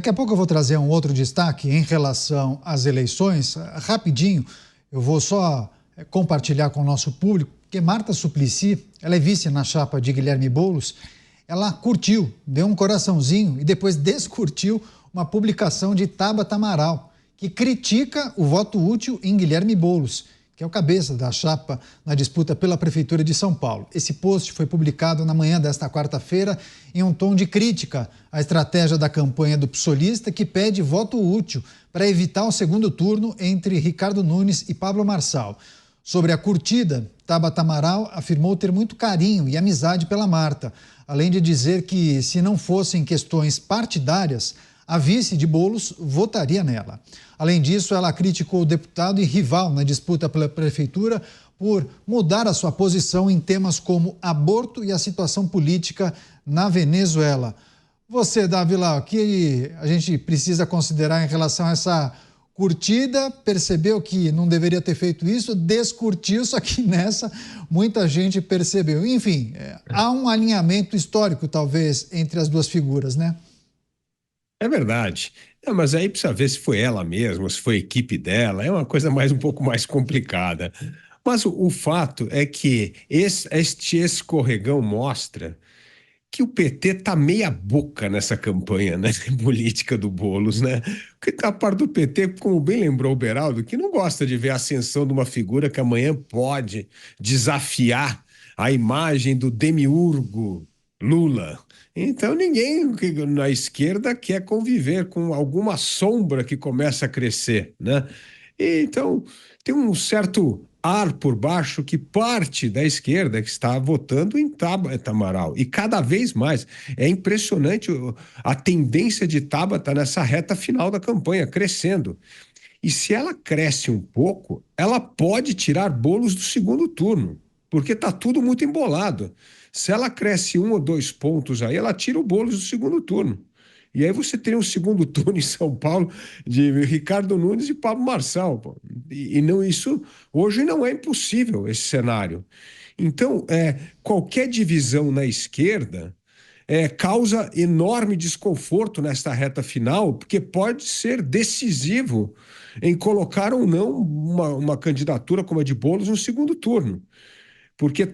Daqui a pouco eu vou trazer um outro destaque em relação às eleições. Rapidinho, eu vou só compartilhar com o nosso público, que Marta Suplicy, ela é vice na chapa de Guilherme Boulos, ela curtiu, deu um coraçãozinho e depois descurtiu uma publicação de Tabata Amaral, que critica o voto útil em Guilherme Boulos, que é o cabeça da chapa na disputa pela Prefeitura de São Paulo. Esse post foi publicado na manhã desta quarta-feira em um tom de crítica à estratégia da campanha do psolista, que pede voto útil para evitar o segundo turno entre Ricardo Nunes e Pablo Marçal. Sobre a curtida, Tabata Amaral afirmou ter muito carinho e amizade pela Marta, além de dizer que, se não fossem questões partidárias, a vice de Boulos votaria nela. Além disso, ela criticou o deputado e rival na disputa pela prefeitura por mudar a sua posição em temas como aborto e a situação política na Venezuela. Você, Dávila, o que a gente precisa considerar em relação a essa curtida? Percebeu que não deveria ter feito isso, descurtiu, só que nessa muita gente percebeu. Enfim, há um alinhamento histórico, talvez, entre as duas figuras, né? É verdade. Mas aí precisa ver se foi ela mesma, se foi a equipe dela, é uma coisa um pouco mais complicada. Mas o fato é que este escorregão mostra que o PT está meia boca nessa campanha, né, política do Boulos, né? Porque a parte do PT, como bem lembrou o Beraldo, que não gosta de ver a ascensão de uma figura que amanhã pode desafiar a imagem do demiurgo Lula. Então ninguém na esquerda quer conviver com alguma sombra que começa a crescer, né? Então tem um certo ar por baixo que parte da esquerda que está votando em Tabata Amaral, e cada vez mais. É impressionante a tendência de Tabata nessa reta final da campanha, crescendo. E se ela cresce um pouco, ela pode tirar Boulos do segundo turno, porque está tudo muito embolado. Se ela cresce 1 ou 2 pontos aí, ela tira o Boulos do segundo turno. E aí você tem um segundo turno em São Paulo de Ricardo Nunes e Pablo Marçal. Pô. E não, isso hoje não é impossível, esse cenário. Então, qualquer divisão na esquerda causa enorme desconforto nesta reta final, porque pode ser decisivo em colocar ou não uma candidatura como a de Boulos no segundo turno. Porque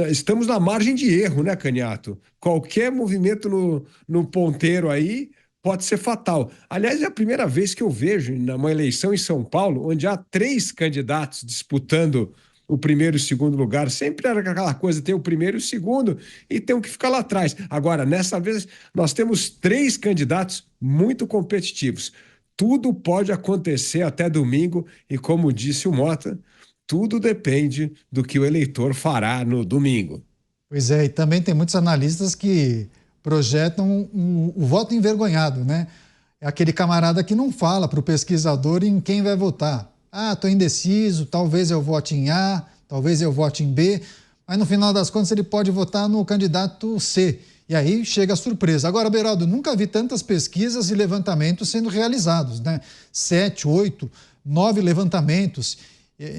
estamos na margem de erro, né, Caniato? Qualquer movimento no ponteiro aí pode ser fatal. Aliás, é a primeira vez que eu vejo numa eleição em São Paulo, onde há 3 candidatos disputando o primeiro e o segundo lugar. Sempre era aquela coisa, tem o primeiro e o segundo e tem o que ficar lá atrás. Agora, nessa vez, nós temos 3 candidatos muito competitivos. Tudo pode acontecer até domingo e, como disse o Mota, tudo depende do que o eleitor fará no domingo. Pois é, e também tem muitos analistas que projetam o voto envergonhado, né? É aquele camarada que não fala para o pesquisador em quem vai votar. Ah, estou indeciso, talvez eu vote em A, talvez eu vote em B, mas no final das contas ele pode votar no candidato C. E aí chega a surpresa. Agora, Beraldo, nunca vi tantas pesquisas e levantamentos sendo realizados, né? 7, 8, 9 levantamentos.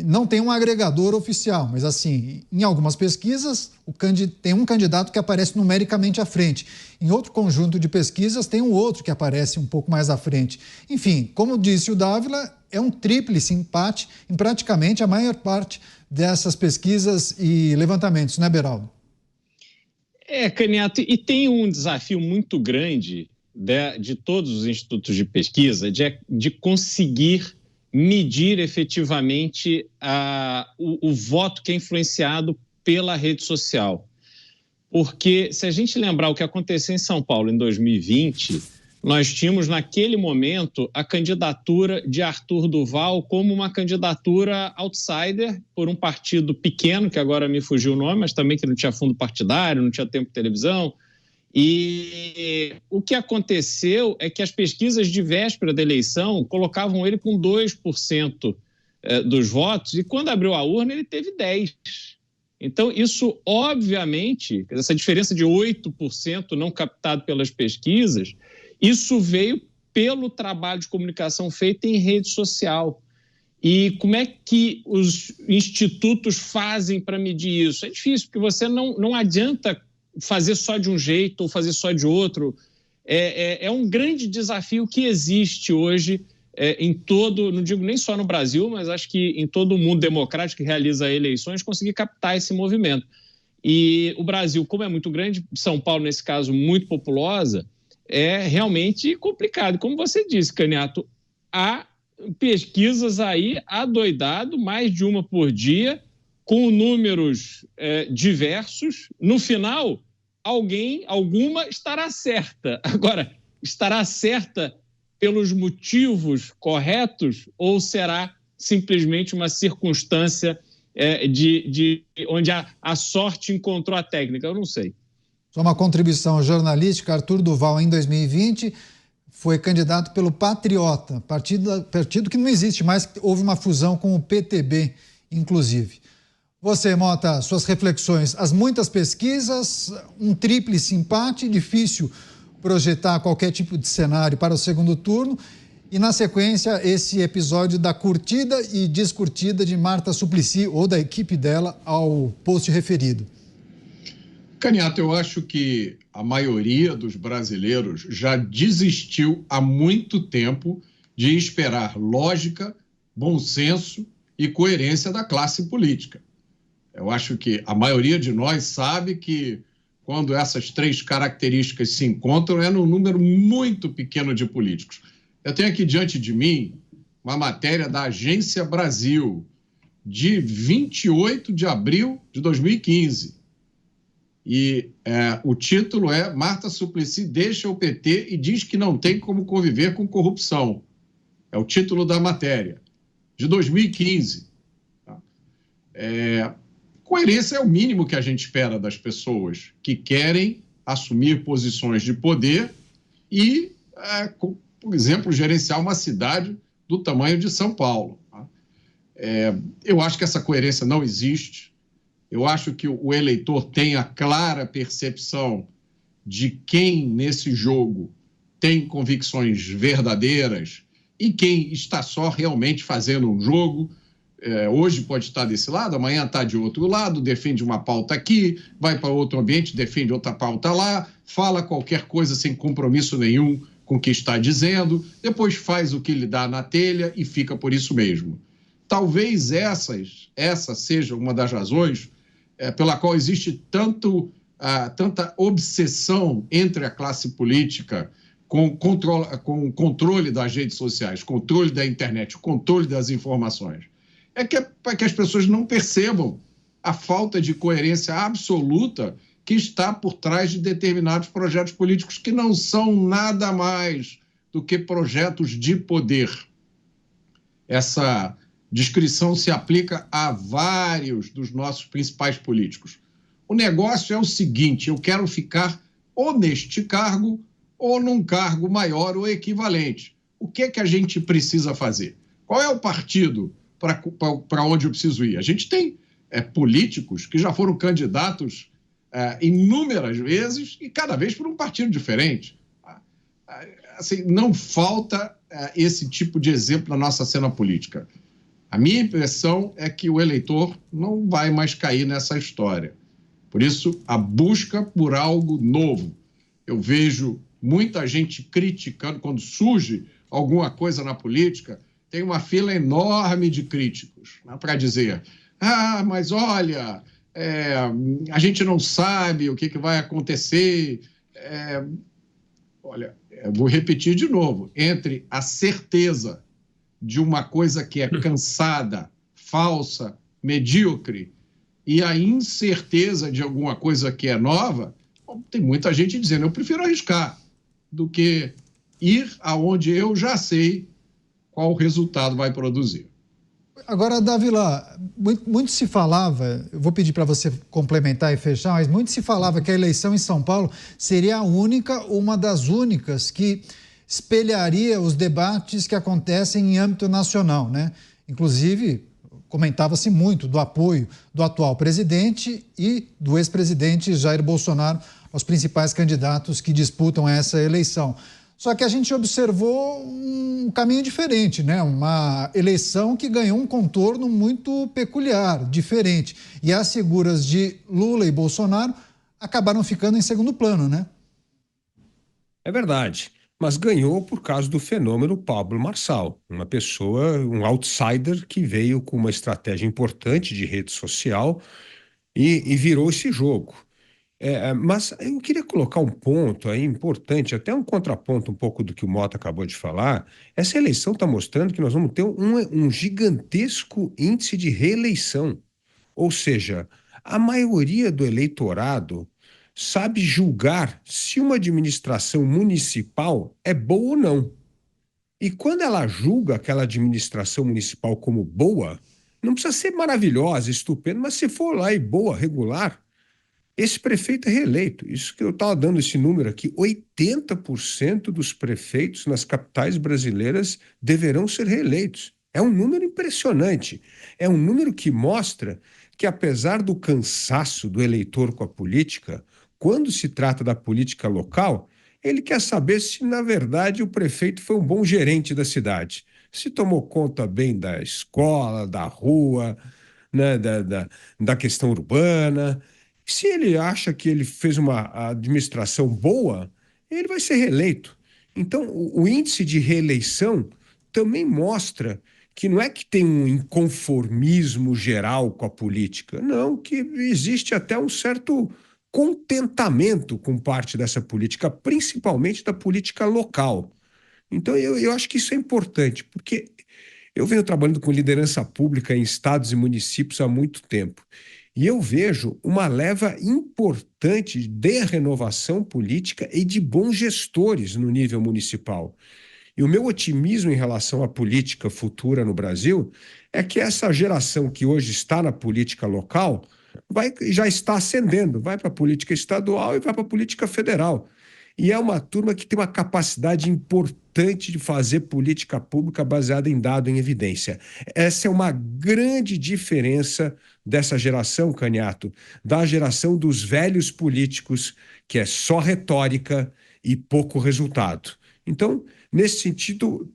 Não tem um agregador oficial, mas assim, em algumas pesquisas tem um candidato que aparece numericamente à frente. Em outro conjunto de pesquisas tem um outro que aparece um pouco mais à frente. Enfim, como disse o Dávila, é um tríplice empate em praticamente a maior parte dessas pesquisas e levantamentos, né, Beraldo? Caniato, e tem um desafio muito grande de todos os institutos de pesquisa de conseguir medir efetivamente o voto que é influenciado pela rede social. Porque, se a gente lembrar o que aconteceu em São Paulo em 2020, nós tínhamos, naquele momento, a candidatura de Arthur Duval como uma candidatura outsider por um partido pequeno, que agora me fugiu o nome, mas também que não tinha fundo partidário, não tinha tempo de televisão. E o que aconteceu é que as pesquisas de véspera da eleição colocavam ele com 2% dos votos, e quando abriu a urna ele teve 10%. Então isso, obviamente, essa diferença de 8% não captado pelas pesquisas, isso veio pelo trabalho de comunicação feito em rede social. E como é que os institutos fazem para medir isso? É difícil, porque você não adianta fazer só de um jeito ou fazer só de outro. é um grande desafio que existe hoje em todo, não digo nem só no Brasil, mas acho que em todo o mundo democrático que realiza eleições, conseguir captar esse movimento. E o Brasil, como é muito grande, São Paulo, nesse caso, muito populosa, é realmente complicado. Como você disse, Caniato, há pesquisas aí adoidado, mais de uma por dia, com números diversos. No final, alguma estará certa. Agora, estará certa pelos motivos corretos ou será simplesmente uma circunstância onde a sorte encontrou a técnica? Eu não sei. Só uma contribuição jornalística. Arthur Duval, em 2020, foi candidato pelo Patriota, partido que não existe mais, houve uma fusão com o PTB, inclusive. Você, Mota, suas reflexões. As muitas pesquisas, um tríplice empate, difícil projetar qualquer tipo de cenário para o segundo turno. E, na sequência, esse episódio da curtida e descurtida de Marta Suplicy, ou da equipe dela, ao post referido. Caniato, eu acho que a maioria dos brasileiros já desistiu há muito tempo de esperar lógica, bom senso e coerência da classe política. Eu acho que a maioria de nós sabe que quando essas três características se encontram, é num número muito pequeno de políticos. Eu tenho aqui diante de mim uma matéria da Agência Brasil, de 28 de abril de 2015. E o título é Marta Suplicy deixa o PT e diz que não tem como conviver com corrupção. É o título da matéria, de 2015. Coerência é o mínimo que a gente espera das pessoas que querem assumir posições de poder e, por exemplo, gerenciar uma cidade do tamanho de São Paulo. Eu acho que essa coerência não existe. Eu acho que o eleitor tem a clara percepção de quem, nesse jogo, tem convicções verdadeiras e quem está só realmente fazendo um jogo. Hoje pode estar desse lado, amanhã está de outro lado, defende uma pauta aqui, vai para outro ambiente, defende outra pauta lá, fala qualquer coisa sem compromisso nenhum com o que está dizendo, depois faz o que lhe dá na telha e fica por isso mesmo. Talvez essa seja uma das razões pela qual existe tanta obsessão entre a classe política com o controle das redes sociais, controle da internet, o controle das informações. Para que as pessoas não percebam a falta de coerência absoluta que está por trás de determinados projetos políticos que não são nada mais do que projetos de poder. Essa descrição se aplica a vários dos nossos principais políticos. O negócio é o seguinte: eu quero ficar ou neste cargo ou num cargo maior ou equivalente. O que é que a gente precisa fazer? Qual é o partido para onde eu preciso ir? A gente tem políticos que já foram candidatos inúmeras vezes e cada vez por um partido diferente. Assim, não falta esse tipo de exemplo na nossa cena política. A minha impressão é que o eleitor não vai mais cair nessa história. Por isso, a busca por algo novo. Eu vejo muita gente criticando, quando surge alguma coisa na política, tem uma fila enorme de críticos, né, para dizer, mas olha, a gente não sabe o que vai acontecer. Olha, eu vou repetir de novo, entre a certeza de uma coisa que é cansada, falsa, medíocre, e a incerteza de alguma coisa que é nova, tem muita gente dizendo, eu prefiro arriscar do que ir aonde eu já sei qual resultado vai produzir. Agora, Davila, muito se falava, eu vou pedir para você complementar e fechar, mas muito se falava que a eleição em São Paulo seria a única, uma das únicas que espelharia os debates que acontecem em âmbito nacional, né? Inclusive, comentava-se muito do apoio do atual presidente e do ex-presidente Jair Bolsonaro aos principais candidatos que disputam essa eleição. Só que a gente observou um caminho diferente, né? Uma eleição que ganhou um contorno muito peculiar, diferente. E as figuras de Lula e Bolsonaro acabaram ficando em segundo plano, né? É verdade, mas ganhou por causa do fenômeno Pablo Marçal, uma pessoa, um outsider que veio com uma estratégia importante de rede social e virou esse jogo. Mas eu queria colocar um ponto aí importante, até um contraponto um pouco do que o Mota acabou de falar. Essa eleição está mostrando que nós vamos ter um gigantesco índice de reeleição. Ou seja, a maioria do eleitorado sabe julgar se uma administração municipal é boa ou não. E quando ela julga aquela administração municipal como boa, não precisa ser maravilhosa, estupenda, mas se for lá e boa, regular, esse prefeito é reeleito. Isso que eu estava dando esse número aqui, 80% dos prefeitos nas capitais brasileiras deverão ser reeleitos. É um número impressionante. É um número que mostra que, apesar do cansaço do eleitor com a política, quando se trata da política local, ele quer saber se, na verdade, o prefeito foi um bom gerente da cidade, se tomou conta bem da escola, da rua, né, da questão urbana. Se ele acha que ele fez uma administração boa, ele vai ser reeleito. Então, o índice de reeleição também mostra que não é que tem um inconformismo geral com a política, não, que existe até um certo contentamento com parte dessa política, principalmente da política local. Então, eu acho que isso é importante, porque eu venho trabalhando com liderança pública em estados e municípios há muito tempo. E eu vejo uma leva importante de renovação política e de bons gestores no nível municipal. E o meu otimismo em relação à política futura no Brasil é que essa geração que hoje está na política local já está ascendendo, vai para a política estadual e vai para a política federal. E é uma turma que tem uma capacidade importante de fazer política pública baseada em dado, em evidência. Essa é uma grande diferença dessa geração, Caniato, da geração dos velhos políticos, que é só retórica e pouco resultado. Então, nesse sentido,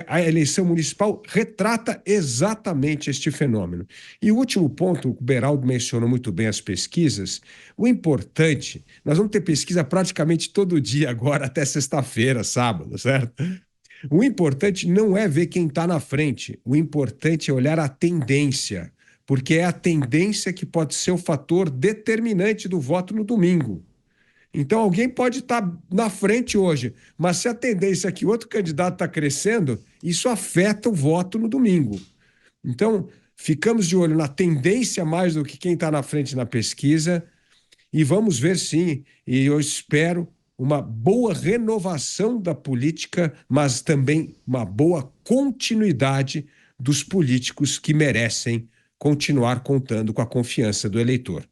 a eleição municipal retrata exatamente este fenômeno. E o último ponto, o Beraldo mencionou muito bem as pesquisas. O importante, nós vamos ter pesquisa praticamente todo dia agora, até sexta-feira, sábado, certo? O importante não é ver quem está na frente, o importante é olhar a tendência, porque é a tendência que pode ser o fator determinante do voto no domingo. Então, alguém pode estar na frente hoje, mas se a tendência é que outro candidato está crescendo, isso afeta o voto no domingo. Então, ficamos de olho na tendência mais do que quem está na frente na pesquisa e vamos ver, sim, e eu espero uma boa renovação da política, mas também uma boa continuidade dos políticos que merecem continuar contando com a confiança do eleitor.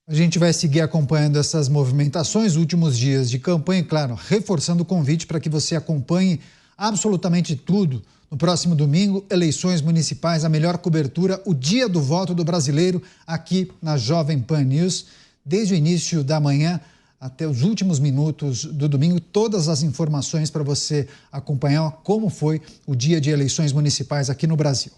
A gente vai seguir acompanhando essas movimentações, últimos dias de campanha, claro, reforçando o convite para que você acompanhe absolutamente tudo. No próximo domingo, eleições municipais, a melhor cobertura, o dia do voto do brasileiro, aqui na Jovem Pan News. Desde o início da manhã até os últimos minutos do domingo, todas as informações para você acompanhar como foi o dia de eleições municipais aqui no Brasil.